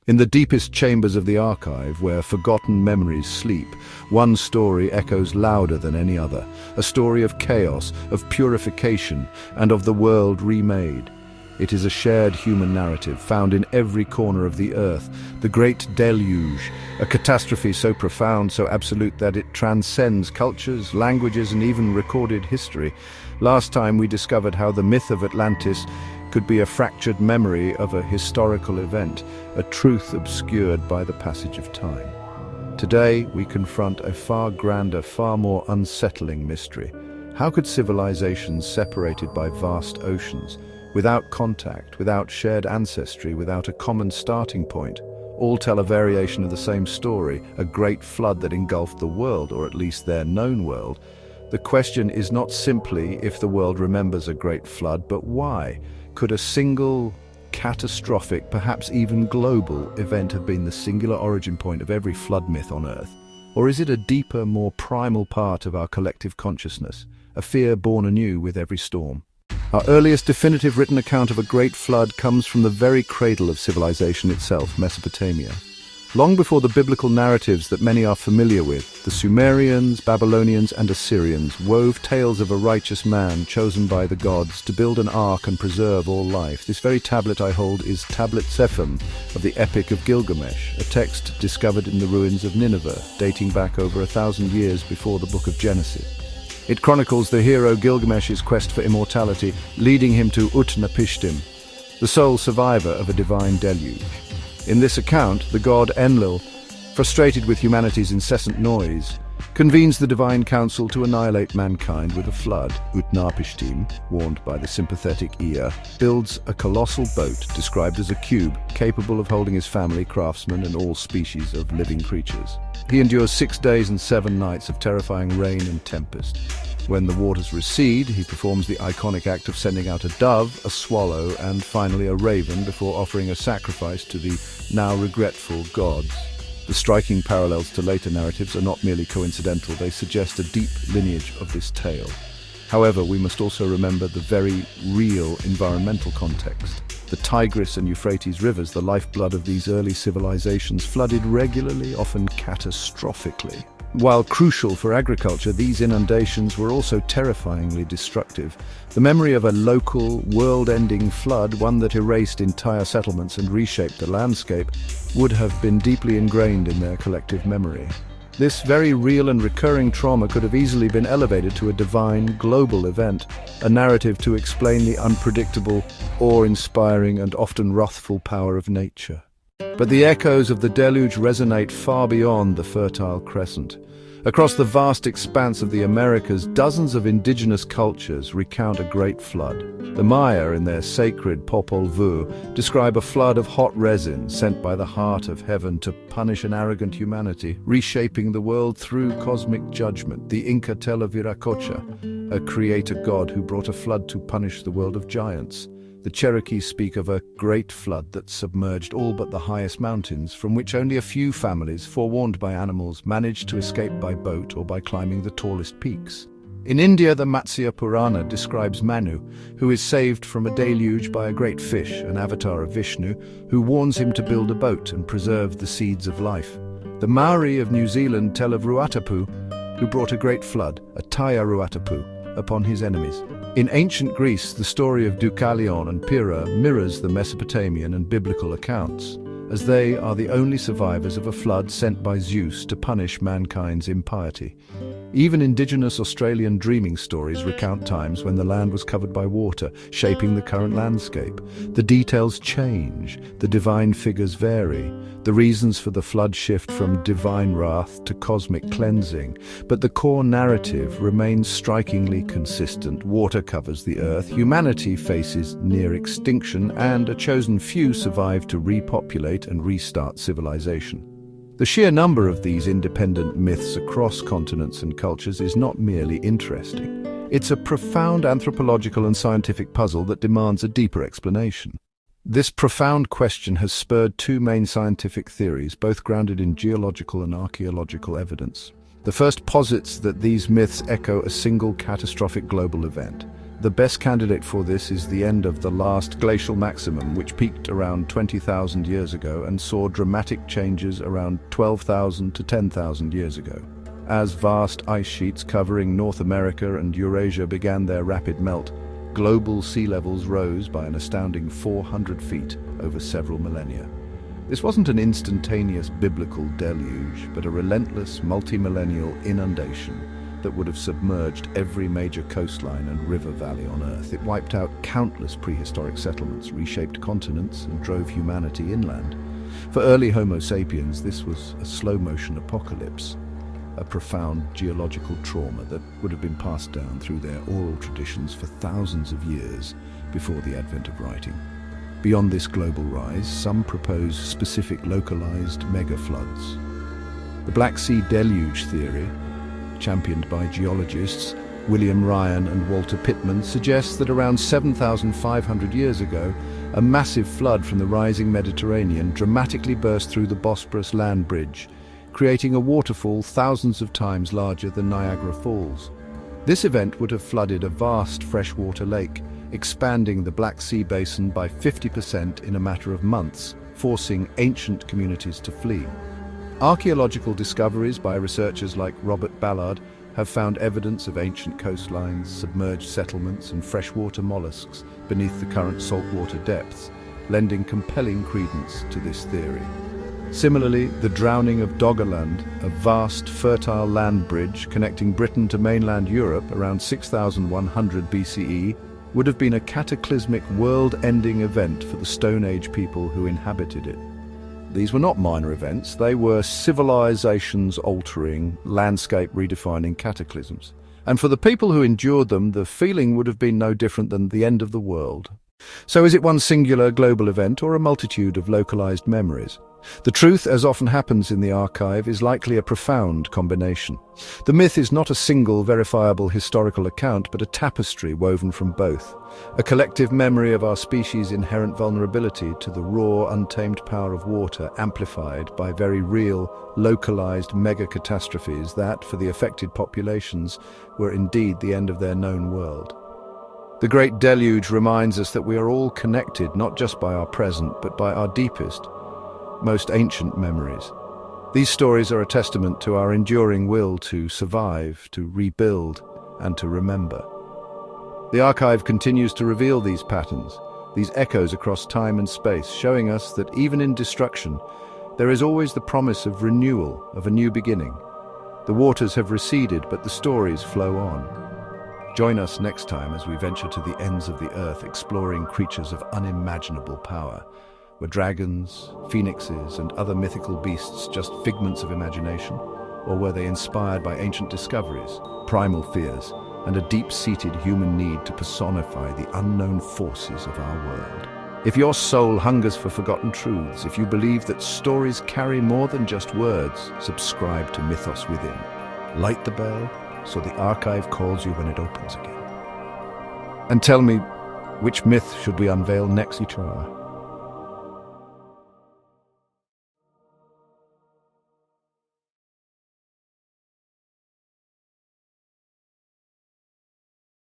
In the deepest chambers of the archive, where forgotten memories sleep, one story echoes louder than any other, a story of chaos, of purification, and of the world remade. It is a shared human narrative found in every corner of the earth, the Great Deluge, a catastrophe so profound, so absolute that it transcends cultures, languages, and even recorded history. Last time we discovered how the myth of Atlantis could be a fractured memory of a historical event, a truth obscured by the passage of time. Today, we confront a far grander, far more unsettling mystery. How could civilizations separated by vast oceans, without contact, without shared ancestry, without a common starting point, all tell a variation of the same story, a great flood that engulfed the world, or at least their known world? The question is not simply if the world remembers a great flood, but why? Could a single, catastrophic, perhaps even global event have been the singular origin point of every flood myth on Earth? Or is it a deeper, more primal part of our collective consciousness, a fear born anew with every storm? Our earliest definitive written account of a great flood comes from the very cradle of civilization itself, Mesopotamia. Long before the biblical narratives that many are familiar with, the Sumerians, Babylonians, and Assyrians wove tales of a righteous man chosen by the gods to build an ark and preserve all life. This very tablet I hold is Tablet Sephim of the Epic of Gilgamesh, a text discovered in the ruins of Nineveh, dating back over 1,000 years before the book of Genesis. It chronicles the hero Gilgamesh's quest for immortality, leading him to Utnapishtim, the sole survivor of a divine deluge. In this account, the god Enlil, frustrated with humanity's incessant noise, convenes the divine council to annihilate mankind with a flood. Utnapishtim, warned by the sympathetic Ea, builds a colossal boat described as a cube capable of holding his family, craftsmen, and all species of living creatures. He endures 6 days and 7 nights of terrifying rain and tempest. When the waters recede, he performs the iconic act of sending out a dove, a swallow, and finally a raven before offering a sacrifice to the now regretful gods. The striking parallels to later narratives are not merely coincidental, they suggest a deep lineage of this tale. However, we must also remember the very real environmental context. The Tigris and Euphrates rivers, the lifeblood of these early civilizations, flooded regularly, often catastrophically. While crucial for agriculture, these inundations were also terrifyingly destructive. The memory of a local, world-ending flood, one that erased entire settlements and reshaped the landscape, would have been deeply ingrained in their collective memory. This very real and recurring trauma could have easily been elevated to a divine, global event, a narrative to explain the unpredictable, awe-inspiring, and often wrathful power of nature. But the echoes of the deluge resonate far beyond the Fertile Crescent. Across the vast expanse of the Americas, dozens of indigenous cultures recount a great flood. The Maya, in their sacred Popol Vuh, describe a flood of hot resin sent by the heart of heaven to punish an arrogant humanity, reshaping the world through cosmic judgment. The Inca tell of Viracocha, a creator god who brought a flood to punish the world of giants. The Cherokees speak of a great flood that submerged all but the highest mountains, from which only a few families, forewarned by animals, managed to escape by boat or by climbing the tallest peaks. In India, the Matsya Purana describes Manu, who is saved from a deluge by a great fish, an avatar of Vishnu, who warns him to build a boat and preserve the seeds of life. The Maori of New Zealand tell of Ruatapu, who brought a great flood, a Taya Ruatapu, upon his enemies. In ancient Greece, the story of Deucalion and Pyrrha mirrors the Mesopotamian and biblical accounts, as they are the only survivors of a flood sent by Zeus to punish mankind's impiety. Even indigenous Australian dreaming stories recount times when the land was covered by water, shaping the current landscape. The details change, the divine figures vary, the reasons for the flood shift from divine wrath to cosmic cleansing, but the core narrative remains strikingly consistent. Water covers the earth, humanity faces near extinction, and a chosen few survive to repopulate and restart civilization. The sheer number of these independent myths across continents and cultures is not merely interesting. It's a profound anthropological and scientific puzzle that demands a deeper explanation. This profound question has spurred 2 main scientific theories, both grounded in geological and archaeological evidence. The first posits that these myths echo a single catastrophic global event. The best candidate for this is the end of the last glacial maximum, which peaked around 20,000 years ago and saw dramatic changes around 12,000 to 10,000 years ago. As vast ice sheets covering North America and Eurasia began their rapid melt, global sea levels rose by an astounding 400 feet over several millennia. This wasn't an instantaneous biblical deluge, but a relentless, multi-millennial inundation that would have submerged every major coastline and river valley on Earth. It wiped out countless prehistoric settlements, reshaped continents, and drove humanity inland. For early Homo sapiens, this was a slow-motion apocalypse, a profound geological trauma that would have been passed down through their oral traditions for thousands of years before the advent of writing. Beyond this global rise, some propose specific localized mega-floods. The Black Sea Deluge theory, championed by geologists William Ryan and Walter Pittman, suggests that around 7,500 years ago, a massive flood from the rising Mediterranean dramatically burst through the Bosporus land bridge, creating a waterfall thousands of times larger than Niagara Falls. This event would have flooded a vast freshwater lake, expanding the Black Sea basin by 50% in a matter of months, forcing ancient communities to flee. Archaeological discoveries by researchers like Robert Ballard have found evidence of ancient coastlines, submerged settlements, and freshwater mollusks beneath the current saltwater depths, lending compelling credence to this theory. Similarly, the drowning of Doggerland, a vast, fertile land bridge connecting Britain to mainland Europe around 6100 BCE, would have been a cataclysmic, world-ending event for the Stone Age people who inhabited it. These were not minor events, they were civilizations-altering, landscape-redefining cataclysms. And for the people who endured them, the feeling would have been no different than the end of the world. So is it one singular global event or a multitude of localized memories? The truth, as often happens in the archive, is likely a profound combination. The myth is not a single verifiable historical account, but a tapestry woven from both. A collective memory of our species' inherent vulnerability to the raw, untamed power of water, amplified by very real, localized mega-catastrophes that, for the affected populations, were indeed the end of their known world. The Great Deluge reminds us that we are all connected not just by our present, but by our deepest, most ancient memories. These stories are a testament to our enduring will to survive, to rebuild, and to remember. The archive continues to reveal these patterns, these echoes across time and space, showing us that even in destruction, there is always the promise of renewal, of a new beginning. The waters have receded, but the stories flow on. Join us next time as we venture to the ends of the earth, exploring creatures of unimaginable power. Were dragons, phoenixes, and other mythical beasts just figments of imagination? Or were they inspired by ancient discoveries, primal fears, and a deep-seated human need to personify the unknown forces of our world? If your soul hungers for forgotten truths, if you believe that stories carry more than just words, subscribe to Mythos Within. Light the bell so the archive calls you when it opens again. And tell me, which myth should we unveil next, Ichara?